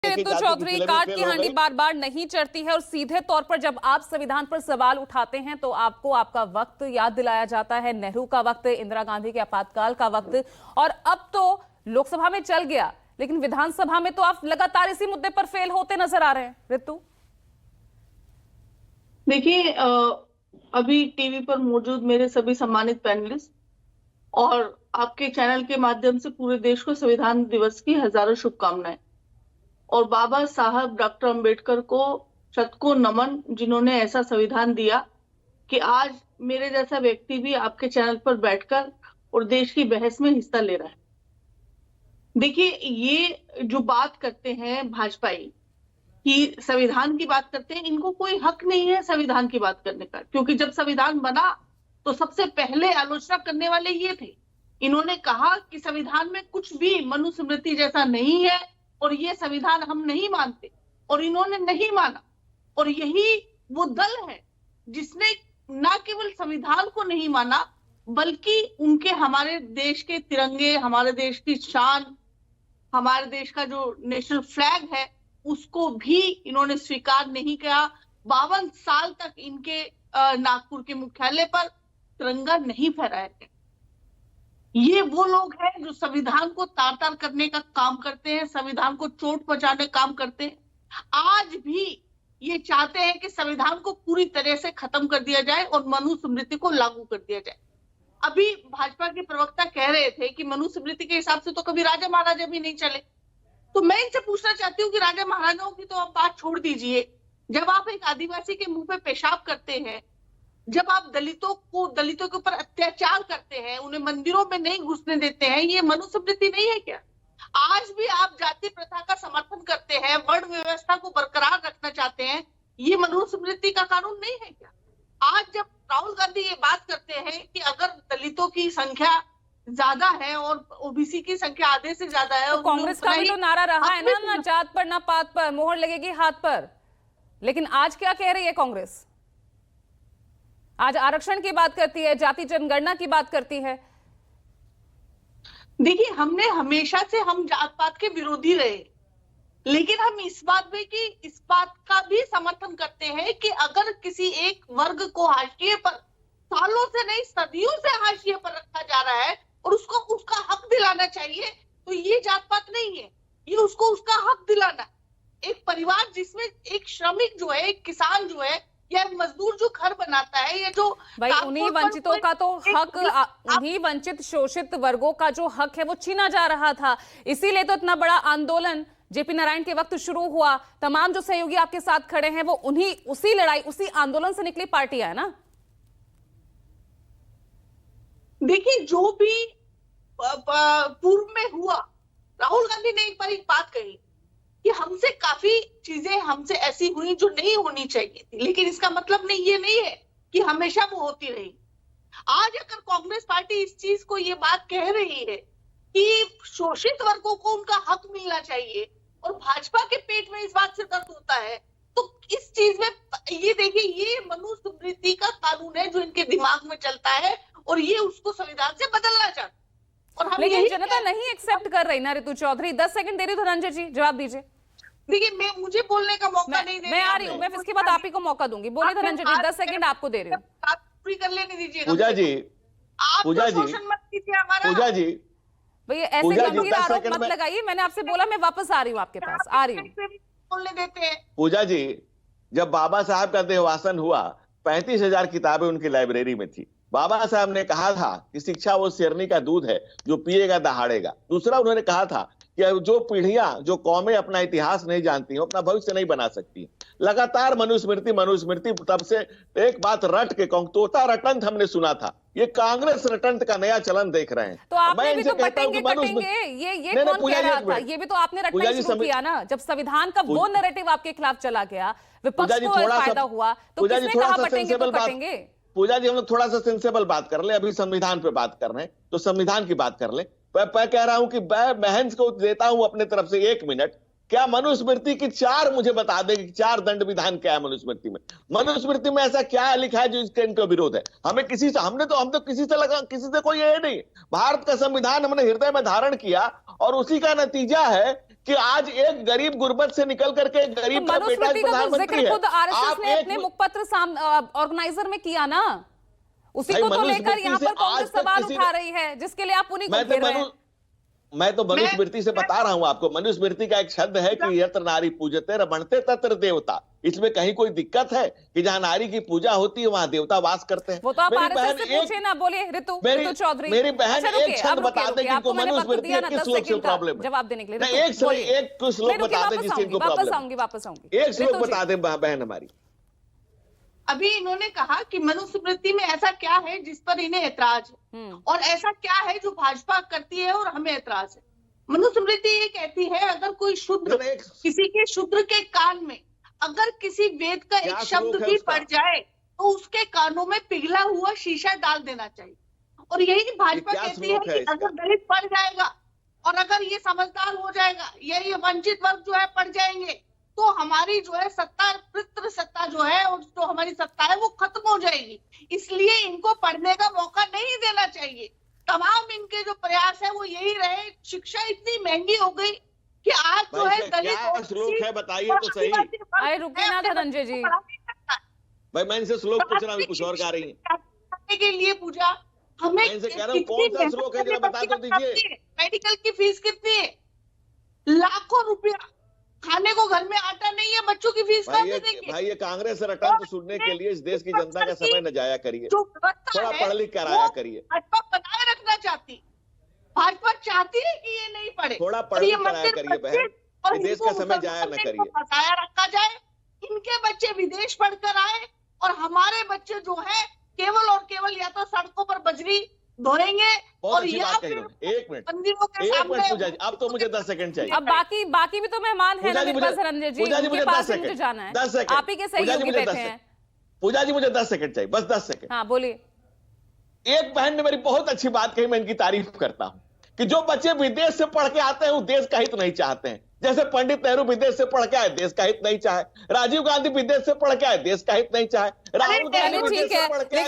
रितु चौधरी, काट की हांडी बार बार नहीं चढ़ती है और सीधे तौर पर जब आप संविधान पर सवाल उठाते हैं तो आपको आपका वक्त याद दिलाया जाता है, नेहरू का वक्त, इंदिरा गांधी के आपातकाल का वक्त, और अब तो लोकसभा में चल गया लेकिन विधानसभा में तो आप लगातार इसी मुद्दे पर फेल होते नजर आ रहे हैं। रितु, देखिए, अभी टीवी पर मौजूद मेरे सभी सम्मानित पैनलिस्ट और आपके चैनल के माध्यम से पूरे देश को संविधान दिवस की हजारों शुभकामनाएं। और बाबा साहब डॉक्टर अंबेडकर को शत को नमन, जिन्होंने ऐसा संविधान दिया कि आज मेरे जैसा व्यक्ति भी आपके चैनल पर बैठकर और देश की बहस में हिस्सा ले रहा है। देखिए, ये जो बात करते हैं भाजपाई कि संविधान की बात करते हैं, इनको कोई हक नहीं है संविधान की बात करने का, क्योंकि जब संविधान बना तो सबसे पहले आलोचना करने वाले ये थे। इन्होंने कहा कि संविधान में कुछ भी मनुस्मृति जैसा नहीं है और ये संविधान हम नहीं मानते, और इन्होंने नहीं माना। और यही वो दल है जिसने न केवल संविधान को नहीं माना बल्कि उनके हमारे देश के तिरंगे, हमारे देश की शान, हमारे देश का जो नेशनल फ्लैग है उसको भी इन्होंने स्वीकार नहीं किया। 52 साल तक इनके नागपुर के मुख्यालय पर तिरंगा नहीं फहराया गया। ये वो लोग हैं जो संविधान को तार तार करने का काम करते हैं, संविधान को चोट पहुंचाने का काम करते हैं। आज भी ये चाहते हैं कि संविधान को पूरी तरह से खत्म कर दिया जाए और मनुस्मृति को लागू कर दिया जाए। अभी भाजपा के प्रवक्ता कह रहे थे कि मनुस्मृति के हिसाब से तो कभी राजा महाराजा भी नहीं चले। तो मैं इनसे पूछना चाहती हूँ कि राजा महाराजाओं की तो आप बात छोड़ दीजिए, जब आप एक आदिवासी के मुंह पे पेशाब करते हैं, जब आप दलितों के ऊपर अत्याचार करते हैं, उन्हें मंदिरों में नहीं घुसने देते हैं, ये मनुस्मृति नहीं है क्या? आज भी आप जाति प्रथा का समर्थन करते हैं, वर्ण व्यवस्था को बरकरार रखना चाहते हैं, ये मनुस्मृति का कानून नहीं है क्या? आज जब राहुल गांधी ये बात करते हैं कि अगर दलितों की संख्या ज्यादा है और ओबीसी की संख्या आधे से ज्यादा है, तो कांग्रेस का भी तो नारा रहा है ना जात पर ना पात पर, मोहर लगेगी हाथ पर। लेकिन आज क्या कह रही है कांग्रेस? आज आरक्षण की बात करती है, जाति जनगणना की बात करती है। देखिए, हमने हमेशा से हम जात पात के विरोधी रहे, लेकिन हम इस बात का भी समर्थन करते हैं कि अगर किसी एक वर्ग को हाशिए पर, सालों से नहीं सदियों से हाशिए पर रखा जा रहा है और उसको उसका हक दिलाना चाहिए, तो ये जात पात नहीं है, ये उसको उसका हक दिलाना। एक परिवार जिसमें एक श्रमिक जो है, एक किसान जो है, या मजदूर जो घर बनाता है, ये जो भाई उन्हीं वंचितों का तो हक, उन्हीं वंचित शोषित वर्गों का जो हक है वो छीना जा रहा था। इसीलिए तो इतना बड़ा आंदोलन जेपी नारायण के वक्त शुरू हुआ। तमाम जो सहयोगी आपके साथ खड़े हैं वो उसी लड़ाई, उसी आंदोलन से निकली पार्टियां है ना। देखिए, जो भी पूर्व में हुआ, राहुल गांधी ने एक बार एक बात कही कि हमसे काफी चीजें हमसे ऐसी हुई जो नहीं होनी चाहिए थी, लेकिन इसका मतलब ये नहीं है कि हमेशा वो होती रही। आज अगर कांग्रेस पार्टी इस चीज को ये बात कह रही है कि शोषित वर्गों को उनका हक मिलना चाहिए और भाजपा के पेट में इस बात से दर्द होता है, तो इस चीज में ये देखिए, ये मनुस्मृति का कानून है जो इनके दिमाग में चलता है और ये उसको संविधान से बदलना चाहते। और हम लेकिन जनता नहीं एक्सेप्ट कर रही ना। रितु चौधरी 10 सेकंड दे रही हूँ, धनंजय जी जवाब दीजिए। देखिए, मुझे बोलने का मौका नहीं दे रही। मैं आ रही हूँ, मैं इसके बाद आप ही को मौका दूंगी। बोले धनंजय जी, 10 सेकंड आपको दे रही हूँ। बात पूरी कर लेने दीजिए। पूजा जी, पूजा जी, भैया ऐसे गंभीर आरोप मत लगाइए। मैंने आपसे बोला मैं वापस आ रही हूँ, आपके पास आ रही हूँ। बोलने देते हैं। पूजा जी, जब बाबा साहब का देहवासन हुआ, 35,000 किताबें उनकी लाइब्रेरी में थी। बाबा साहब ने कहा था कि शिक्षा वो शेरनी का दूध है जो पिएगा दहाड़ेगा। दूसरा, उन्होंने कहा था कि जो पीढ़ियां, जो कौमें अपना इतिहास नहीं जानती हैं, अपना भविष्य नहीं बना सकती। लगातार मनुस्मृति, तब से एक बात रट के तोता रटंत हमने सुना था, ये कांग्रेस रटंत का नया चलन देख रहे हैं। तो आपने भी तो कटेंगे ये कौन कह रहा था? ये भी तो आपने रटना शुरू किया ना, जब संविधान का वो नैरेटिव आपके खिलाफ चला गया, विपक्ष को फायदा हुआ, तो किसने कहा बटेंगे तो कटेंगे? पूजा जी, हम लोग थोड़ा सा सेंसेबल बात कर ले। अभी संविधान पे बात कर रहे हैं तो संविधान की बात कर ले। मैं कह रहा हूं कि मैं महंत को देता हूं अपने तरफ से 1 मिनट। क्या मनुस्मृति की 4 मुझे बता दे कि 4 दंड विधान क्या है मनुस्मृति में? मनुस्मृति में ऐसा क्या लिखा है जो इसके इनका विरोध है? हमें किसी से, हम तो किसी से कोई ये नहीं। भारत का संविधान हमने हृदय में धारण किया और उसी का नतीजा है कि आज एक गरीब गुर्बत से निकल करके एक गरीब का बेटा मनुस्मृति का तो प्रधानमंत्री जिक्र है। खुद आरएसएस आप ने एक अपने मुखपत्र ऑर्गेनाइजर में किया ना, उसी भाई को तो लेकर मनुस्मृति यहाँ से पर आज कांग्रेस तक सवाल किसी उठा ने- रही है, जिसके लिए आप उन्हीं को मैं घेर रहे हैं। मनुस्मृति से बता रहा हूं आपको। मनुस्मृति का एक शब्द है कि यत्र नारी पूजते रमणते तत्र देवता। इसमें कहीं कोई दिक्कत है कि जहां नारी की पूजा होती है वहां देवता वास करते हैं? वो तो आप मेरी आरएसएस से बहन पूछिए ना, बोलिए ऋतु मेरी चौधरी। बहन अच्छा, एक रुकिए, शब्द अब बता रुकिए, दे कि इनको आपको मैंने वक्त मनुस्मृति दिया के ना किस 10 श्लोक से सेकंड का प्रॉब्लम है? जवाब देने के लिए। नहीं, ऋतु, एक बोलिए। श्लोक नहीं, रुकिए, बता दे वापस जिससे इनको आऊंगी, प्रॉब्लम। वापस आऊंगी। एक श्लोक ऋतु जी। बता दे बहन हमारी। अभी इन्होंने कहा कि मनुस्मृति में ऐसा क्या है जिस पर इन्हें ऐतराज है, और ऐसा क्या है जो भाजपा करती है और हमें ऐतराज है। मनुस्मृति ये कहती है अगर कोई शूद्र किसी के शूद्र के कान में अगर किसी वेद का क्या एक शब्द श्लोक है भी उसका? पड़ जाए तो उसके कानों में पिघला हुआ शीशा डाल देना चाहिए। और यही भाजपा क्या कहती है श्लोक है कि इसका? अगर दलित पढ़ जाएगा और अगर ये समझदार हो जाएगा, ये वंचित वर्ग जो है पढ़ जाएंगे, तो हमारी जो है सत्ता, पितृ सत्ता जो है और जो हमारी सत्ता है वो खत्म हो जाएगी। इसलिए इनको पढ़ने का मौका नहीं देना चाहिए। तमाम इनके जो प्रयास है वो यही रहे। शिक्षा इतनी महंगी हो गई कि आज जो भाई है दलित क्या और श्लोक है बताइए और तो सही। आदिवासी वर्ग आए रुकिए ना है, अपने धनंजय बच्चों जी। को पढ़ा नहीं सकता। भाई मैं इनसे श्लोक पूछ रहा हूँ, कुछ और गा रही है। करने के लिए पूजा हमें मैं इनसे कह रहा हूँ, कितनी कौन सा श्लोक है, मेहनत जरा बता करनी तो पड़ती है। दीजिए। मेडिकल की फीस कितनी है? लाखों रुपया। खाने को घर में आटा नहीं है, बच्चों की फीस कहाँ से देंगे? भाई ये कांग्रेस से रटंत सुनने के लिए इस देश की जनता का समय न जाया करिए। जो व्यवस्था थोड़ा है, पढ़ लिख कर आया वो करिए। भाजपा बनाए रखना चाहती। भाजपा चाहती है कि ये नहीं पढ़े। थोड़ा पढ़ और ये लिख कर आया मंदिर करिए मस्जिद बहन। और ये देश हिंदू का समय मुसलमान जाया न से करिए। इनको फंसाया रखा जाए। इनके बच्चे विदेश पढ़कर आए और हमारे बच्चे जो है केवल और केवल या तो सड़कों पर बजरी धोएंगे बहुत और अच्छी या बात कही फिर उन्होंने। एक मिनट मंदिरों के एक सामने मिनट पूजा जी, अब तो मुझे 10 सेकंड चाहिए। अब बाकी भी तो मेहमान है ना पूजा जी मेरे पास, मुझे- धनंजय जी, पूजा जी उनके मुझे पास 10 भी मुझे सेकंड, जाना है। 10 सेकंड। आप ही के पूजा जी सहयोगी मुझे बैठे 10 हैं। पूजा जी मुझे 10 सेकंड चाहिए, बस 10 सेकंड। हाँ बोलिए। एक बहन ने मेरी बहुत अच्छी बात कही, मैं इनकी तारीफ करता हूं कि जो बच्चे विदेश से पढ़ के आते हैं वो देश का हित नहीं चाहते हैं। जैसे पंडित नेहरू विदेश से पढ़ के आए, देश का हित नहीं चाहे। राजीव गांधी विदेश से पढ़ के आए, देश का हित नहीं चाहे। राहुल गांधी चलिए, विदेश ठीक से है, पढ़ के आए,